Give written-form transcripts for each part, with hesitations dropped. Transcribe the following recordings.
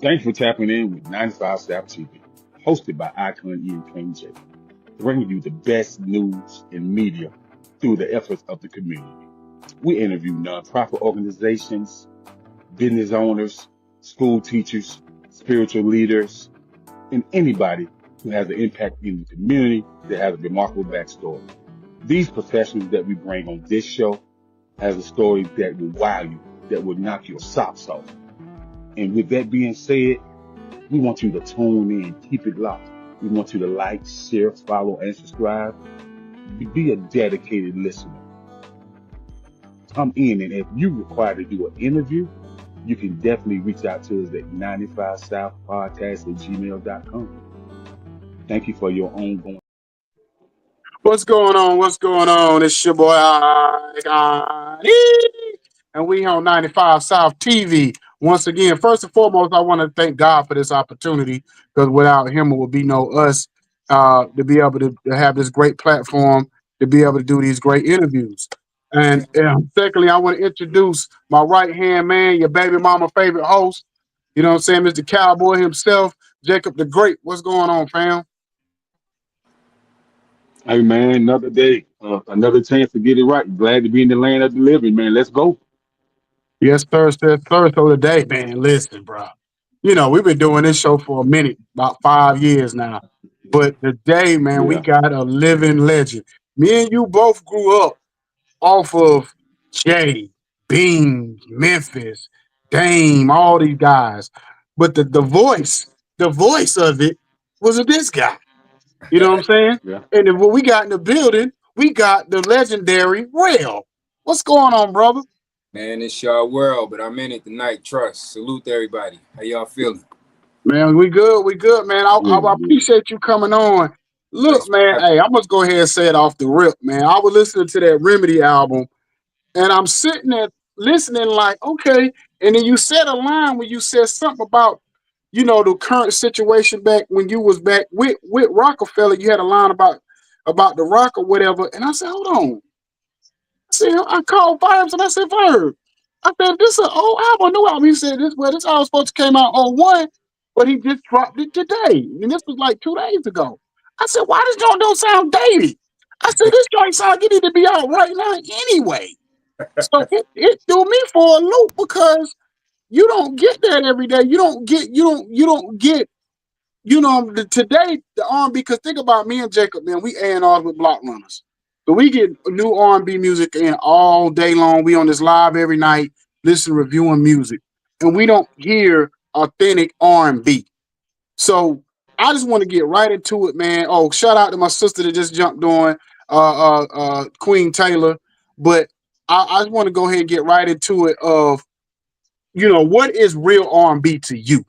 Thanks for tapping in with 95 South TV, hosted by Ikon and KJ, bringing you the best news and media through the efforts of the community. We interview nonprofit organizations, business owners, school teachers, spiritual leaders, and anybody who has an impact in the community that has a remarkable backstory. These professionals that we bring on this show has a story that will wow you, that will knock your socks off. And with that being said, we want you to tune in, keep it locked. We want you to like, share, follow, and subscribe. Be a dedicated listener. Come in, and if you require to do an interview, you can definitely reach out to us at 95southpodcast@gmail.com. Thank you for your ongoing. What's going on? What's going on? It's your boy Ikon, and we on 95 South TV. Once again, first and foremost, I want to thank God for this opportunity because without Him, it would be no us to be able to have this great platform, to be able to do these great interviews. And secondly, I want to introduce my right hand man, your baby mama favorite host. You know what I'm saying, Mr. Cowboy himself, Jacob the Great. What's going on, fam? Hey man, another day, another chance to get it right. Glad to be in the land of the living, man. Let's go. Yes, Thursday, Thursday today, man. Listen, bro. You know, we've been doing this show for a minute, about 5 years now. But today, man, we Yeah. got a living legend. Me and you both grew up off of Jay, Bean, Memphis, Dame, all these guys. But the voice of it was this guy. You know what I'm saying? Yeah. And then when we got in the building, we got the legendary Rell. What's going on, brother? Man, it's y'all world, but I'm in it tonight. Trust. Salute to everybody. How y'all feeling? Man, we good, man. I Good, good. appreciate you coming on. Look, Thanks for man, having hey, I'm just go ahead and say it off the rip, man. I was listening to that Remedy album, and I'm sitting there listening, like, okay. And then you said a line where you said something about, the current situation back when you was back with Rocafella. You had a line about the rock or whatever, and I said, hold on. See, I called Vibes and I said, Verb. I said, this is an old album, new album. He said, this album supposed to came out on one, but he just dropped it today. And this was like 2 days ago. I said, why this joint don't sound dated? I said, this joint sound, it need to be out right now anyway. So it threw me for a loop because you don't get that every day. You don't get, today the R&B, because think about me and Jacob, man, we A&Rs with block runners. So we get new R&B music in all day long. We on this live every night, listen, reviewing music. And we don't hear authentic R&B. So I just want to get right into it, man. Oh, shout out to my sister that just jumped on, Queen Taaylor. But I just want to go ahead and get right into it of, what is real R&B to you?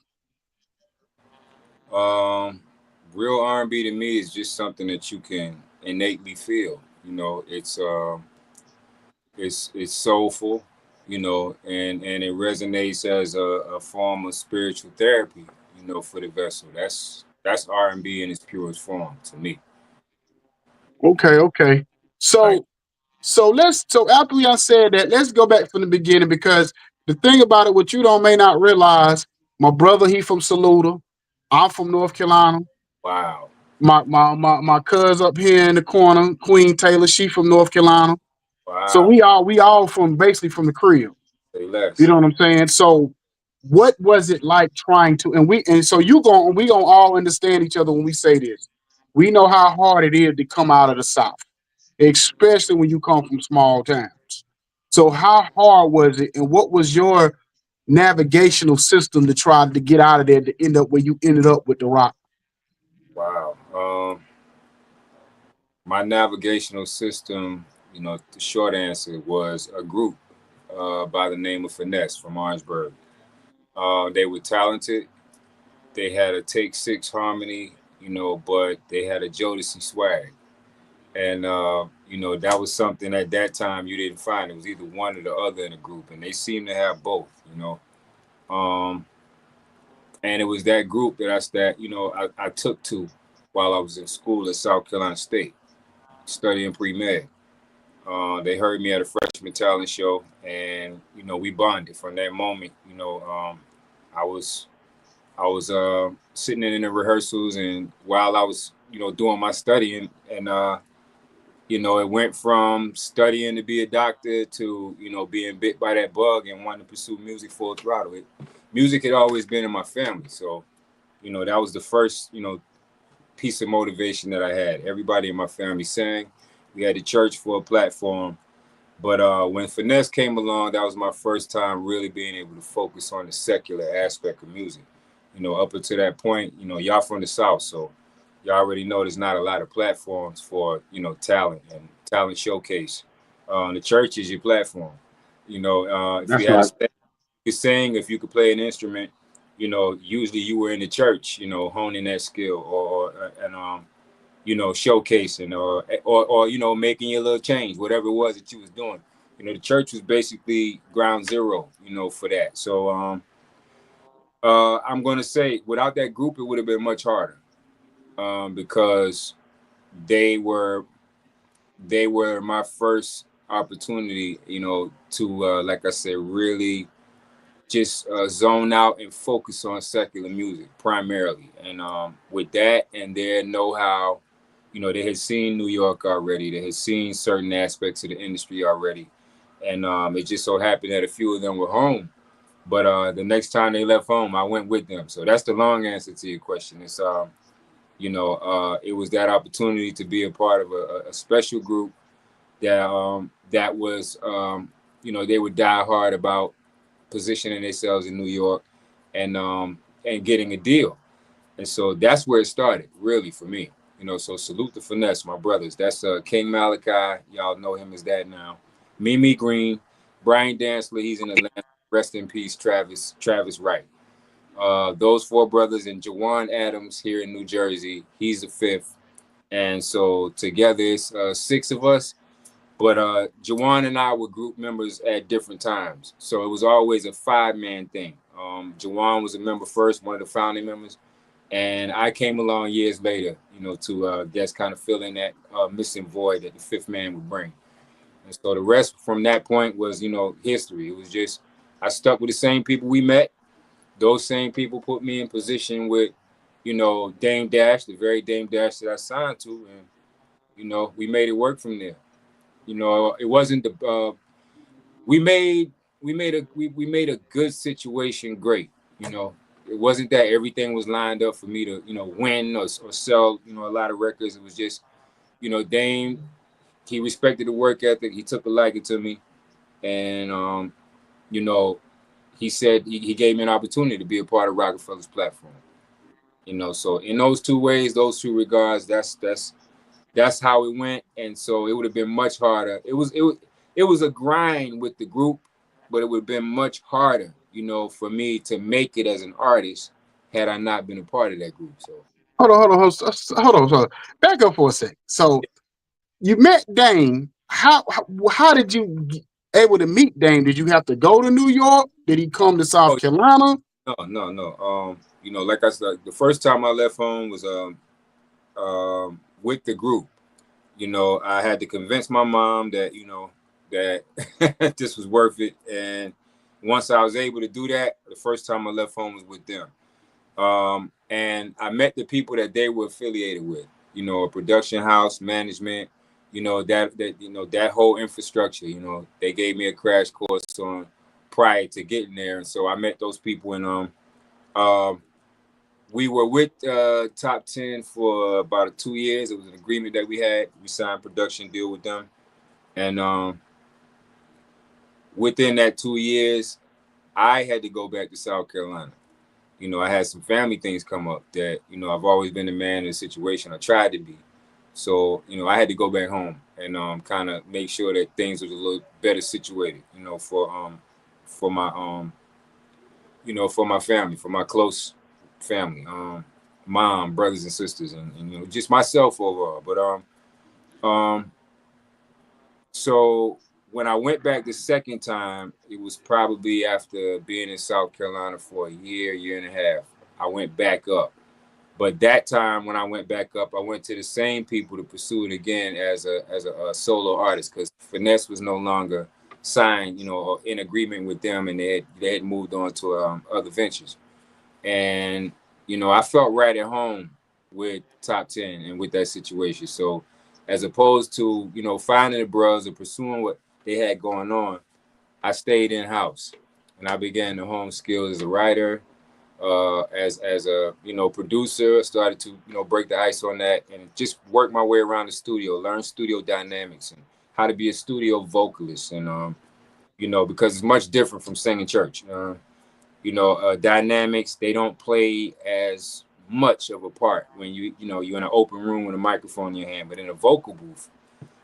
um real R&B to me is just something that you can innately feel. It's soulful, and it resonates as a form of spiritual therapy, for the vessel. That's R&B in its purest form to me. Okay, okay. Like, So after I said that, let's go back from the beginning because the thing about it, what you don't may not realize, my brother, he from Saluda. I'm from North Carolina. wow. My cuz up here in the corner, Queen Taaylor, she from North Carolina. So Wow. we all from basically from the crib. Say You less. know what I'm saying? So what was it like trying to and so we gonna all understand each other when we say this. We know how hard it is to come out of the South, especially when you come from small towns. So how hard was it, and what was your navigational system to try to get out of there to end up where you ended up with the rock? Wow. My navigational system, the short answer was a group by the name of Finesse from Orangeburg. They were talented. They had a Take Six harmony, but they had a Jodeci swag. And, that was something at that time you didn't find. It was either one or the other in a group. And they seemed to have both. Um, and it was that group I took to while I was in school at South Carolina State, studying pre-med. They heard me at a freshman talent show, and we bonded from that moment. I was sitting in the rehearsals, and while I was, doing my studying, and it went from studying to be a doctor to, being bit by that bug and wanting to pursue music full throttle. Music had always been in my family, so that was the first, piece of motivation that I had. Everybody in my family sang. We had the church for a platform. But when Finesse came along, that was my first time really being able to focus on the secular aspect of music. Up until that point, y'all from the South, so y'all already know there's not a lot of platforms for, talent and talent showcase. The church is your platform. If you That's had a right. stage, you could sing, if you could play an instrument, usually you were in the church, honing that skill and showcasing or making your little change, whatever it was that you was doing. The church was basically ground zero, for that. So I'm gonna say without that group, it would have been much harder because they were my first opportunity, to like I said, really just zone out and focus on secular music primarily. And with that and their know-how, they had seen New York already. They had seen certain aspects of the industry already. And it just so happened that a few of them were home. But the next time they left home, I went with them. So that's the long answer to your question. It's, it was that opportunity to be a part of a special group that was, they would die hard about positioning themselves in New York and getting a deal. And so that's where it started, really, for me. So salute to Finesse, my brothers. That's King Malachi. Y'all know him as that now. Mimi Green, Brian Dantzler, he's in Atlanta. Rest in peace, Travis Wright. Those four brothers, and Jawan Adams here in New Jersey. He's the fifth. And so together it's six of us. But Jawan and I were group members at different times. So it was always a 5-man thing. Jawan was a member first, one of the founding members. And I came along years later, to just kind of fill in that missing void that the fifth man would bring. And so the rest from that point was, history. It was just, I stuck with the same people we met. Those same people put me in position with, Dame Dash, the very Dame Dash that I signed to. And, we made it work from there. It wasn't the, we made a good situation great. It wasn't that everything was lined up for me to, win or sell, a lot of records. It was just, Dame, he respected the work ethic. He took a liking to me. And, he said he gave me an opportunity to be a part of Roc-A-Fella's platform. So in those two ways, those two regards, that's how it went. And so it would have been much harder. It was a grind with the group, but it would have been much harder, for me to make it as an artist had I not been a part of that group. So Hold on. Back up for a second. So you met Dame. How did you able to meet Dame? Did you have to go to New York? Did he come to South Carolina? no. Like I said, the first time I left home was with the group. I had to convince my mom that, that this was worth it. And once I was able to do that, the first time I left home was with them. And I met the people that they were affiliated with, a production house, management, that whole infrastructure, they gave me a crash course on prior to getting there. And so I met those people, and we were with Top 10 for about 2 years. It was an agreement that we had. We signed a production deal with them. And within that 2 years, I had to go back to South Carolina. I had some family things come up that, I've always been a man in a situation. I tried to be. So, I had to go back home and kind of make sure that things was a little better situated, for my for my family, for my close family, mom, brothers and sisters, and just myself overall. But so when I went back the second time, it was probably after being in South Carolina for a year and a half. I went back up. But that time when I went back up, I went to the same people to pursue it again as a solo artist, because Finesse was no longer signed, or in agreement with them, and they had moved on to other ventures. And I felt right at home with Top 10 and with that situation. So as opposed to finding the bros or pursuing what they had going on, I stayed in house and I began to hone skills as a writer, as a producer. I started to break the ice on that and just work my way around the studio, learn studio dynamics and how to be a studio vocalist, and because it's much different from singing church. Dynamics, they don't play as much of a part when you're in an open room with a microphone in your hand, but in a vocal booth,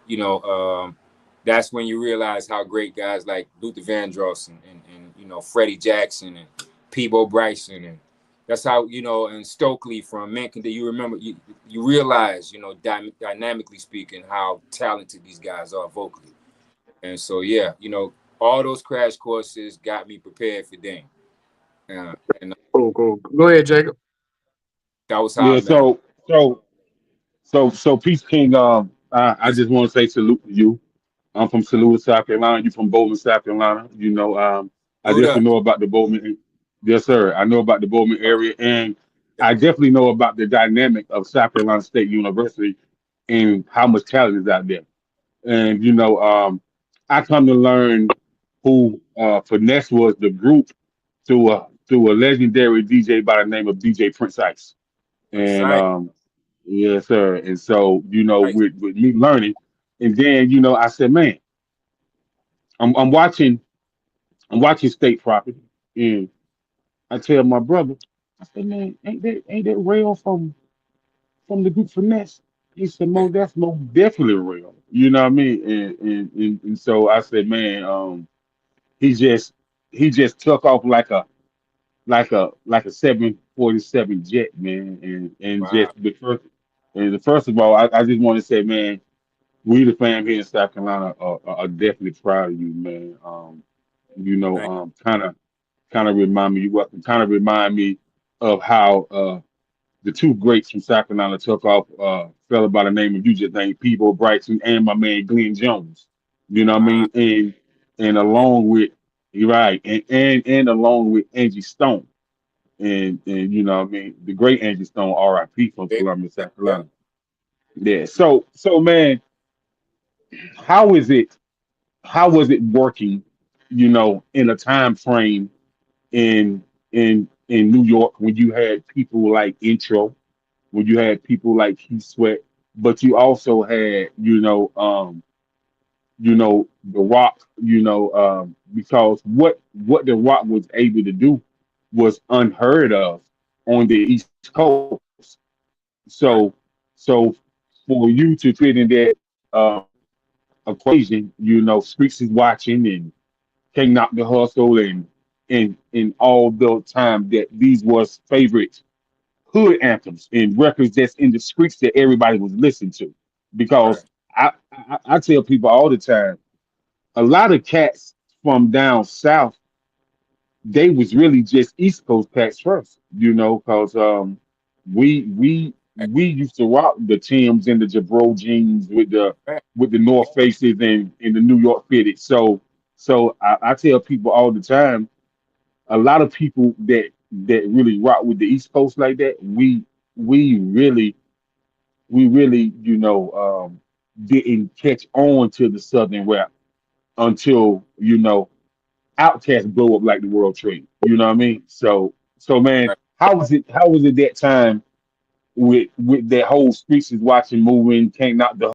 you know, um, that's when you realize how great guys like Luther Vandross and Freddie Jackson and Peebo Bryson, and that's how and Stokely from Menken. You remember, you realize dynamically speaking how talented these guys are vocally. And so yeah, all those crash courses got me prepared for Dame. And Cool, cool. Go ahead, Jacob. that was how I Yeah. met him. So, Peace King. I just want to say salute to you. I'm from Saluda, South Carolina. You from Bowman, South Carolina. I definitely Luda. know about the Bowman. Yes, sir. I know about the Bowman area, and I definitely know about the dynamic of South Carolina State University and how much talent is out there. And I come to learn who Finesse was the group through a legendary DJ by the name of DJ Prince Ice. And Precise. yes, sir. And so Precise. with me learning, and then I said, man, I'm watching. I'm watching State Property, and I tell my brother, I said, man, ain't that Rell from the group Finesse? He said, Mo, that's most definitely Rell. You know what I mean? And so I said, man, he just he just took off like a 747 jet, man, and Wow. just the first of all, I just want to say, man, we the fam here in South Carolina are definitely proud of you, man. Thank Kind of remind me, you welcome. Kind of remind me of how the two greats from South Carolina took off. Fella by the name of you just named Peebo Bryson and my man Glenn Jones. You know what I wow. mean? And along with you're right, and along with Angie Stone, and you know what I mean, the great Angie Stone, R.I.P. from Big- Columbia, South Yeah. Carolina. Yeah. So man, how is it? How was it working? In a time frame in New York when you had people like Intro, when you had people like Keith Sweat, but you also had the Rock, because what the Rock was able to do was unheard of on the East Coast. So so for you to fit in that equation, Speaks is watching and King Knock the Hustle and all the time that these was favorite hood anthems and records that's in the streets that everybody was listening to. Right. Because I tell people all the time, a lot of cats from down south, they was really just East Coast cats first, because we used to rock the Timbs and the Jabro jeans Right. with the North Faces and the New York fitted. So I tell people all the time, a lot of people that really rock with the East Coast like that, we really didn't catch on to the Southern rap until Outkast blow up like the World Trade. You know what I mean? So man, Right. how was it that time with that whole Streets is watching moving, can't knock the